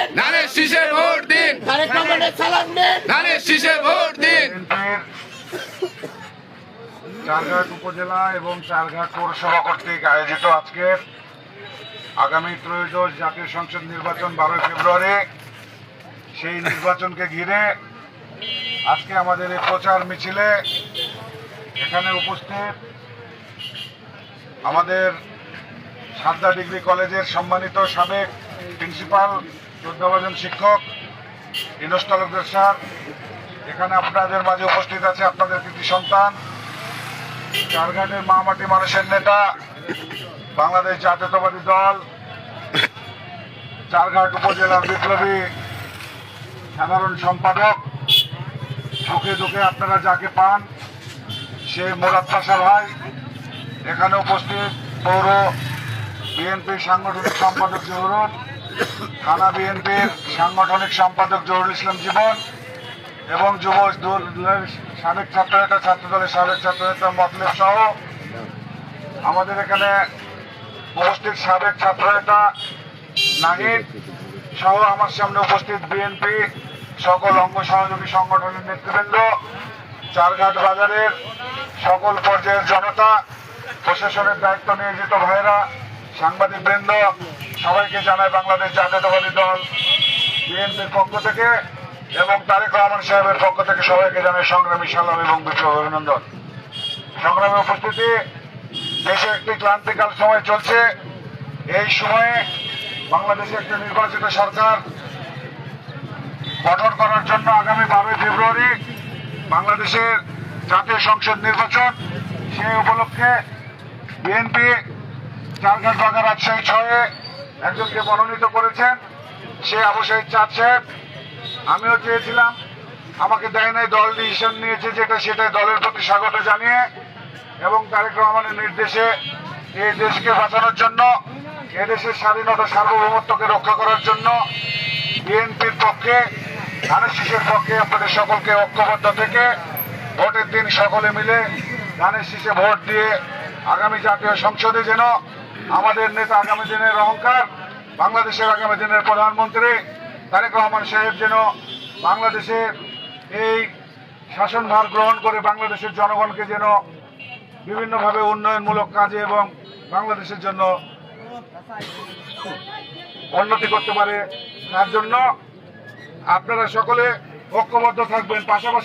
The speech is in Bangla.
দিন, ধানের শীষে ভোট দিন, তারেক রহমানের সালাম দিন। ধানের শীষে ভোট দিন। চারঘাট উপজেলা এবং চারঘাট পৌরসভা কর্তৃক আয়োজিত আজকের আগামী ত্রয়োদশ জাতীয় সংসদ নির্বাচন 12 ফেব্রুয়ারি, সেই নির্বাচনকে ঘিরে আজকে আমাদের এই প্রচার মিছিলে এখানে উপস্থিত আমাদের সারদা ডিগ্রি কলেজের সম্মানিত সাবেক প্রিন্সিপাল, শ্রদ্ধাভাজন শিক্ষক ইনোস তালুকদার স্যার, এখানে আপনাদের মাঝে উপস্থিত আছে আপনাদের কৃতি সন্তান, চারঘাটের মামাটি মানুষের নেতা, বাংলাদেশ জাতীয়তাবাদী দল চারঘাট উপজেলার বিপ্লবী সাধারণ সম্পাদক, সুখে দুঃখে আপনারা যাকে পান সে মুরাদ পাশা ভাই, এখানে উপস্থিত পৌর বিএনপির সাংগঠনিক সম্পাদক জহুরুল, থানা বিএনপির সাংগঠনিক সম্পাদক জহুরুল ইসলাম জীবন এবং যুব দলের সাবেক ছাত্রনেতা, ছাত্রদলের সাবেক ছাত্রনেতা মতলেব সহ আমাদের এখানে উপস্থিত সাবেক ছাত্রনেতা নাহিদ সহ আমার সামনে উপস্থিত বিএনপি সকল অঙ্গ সহযোগী সংগঠনের নেতৃবৃন্দ, চারঘাট বাজারের সকল পর্যায়ের জনতা, প্রশাসনের দায়িত্ব নিয়োজিত ভাইয়েরা, সাংবাদিক বৃন্দ, সবাইকে জানায় বাংলাদেশ জাতীয়তাবাদী দল বিএনপির পক্ষ থেকে এবং তারেক রহমান সাহেবের পক্ষ থেকে সবাইকে জানায় সংগ্রামী সালাম এবং বিপ্লব অভিনন্দন। সংগ্রামী উপস্থিতি, দেশে একটি ক্লান্তিকাল সময় চলছে। এই সময়ে বাংলাদেশে একটি নির্বাচিত সরকার গঠন করার জন্য আগামী 12 ফেব্রুয়ারি বাংলাদেশের জাতীয় সংসদ নির্বাচন, সেই উপলক্ষে বিএনপি চারঘাট বাজার রাজশাহী 6-এ একজনকে মনোনীত করেছেন, সে আবু সাইদ চাঁদ সাহেব। আমিও চেয়েছিলাম, আমাকে দেয় নাই, দল ডিসিশন নিয়েছে যেটা সেটাই দলের প্রতি স্বাগত জানিয়ে এবং তারেক রহমানের নির্দেশে এই দেশকে বাঁচানোর জন্য, এদেশের স্বাধীনতা সার্বভৌমত্বকে রক্ষা করার জন্য বিএনপির পক্ষে, ধানের শীষের পক্ষে আপনাদের সকলকে ঐক্যবদ্ধ থেকে ভোটের দিন সকলে মিলে ধানের শীষে ভোট দিয়ে আগামী জাতীয় সংসদে যেন আমাদের নেতা, আগামী দিনের অহংকার, বাংলাদেশের আগামী দিনের প্রধানমন্ত্রী তারেক রহমান সাহেব যেন বাংলাদেশে এই শাসনভার গ্রহণ করে বাংলাদেশের জনগণকে যেন বিভিন্নভাবে উন্নয়নমূলক কাজে এবং বাংলাদেশের জন্য উন্নতি করতে পারে, তার জন্য আপনারা সকলে ঐক্যবদ্ধ থাকবেন। পাশাপাশি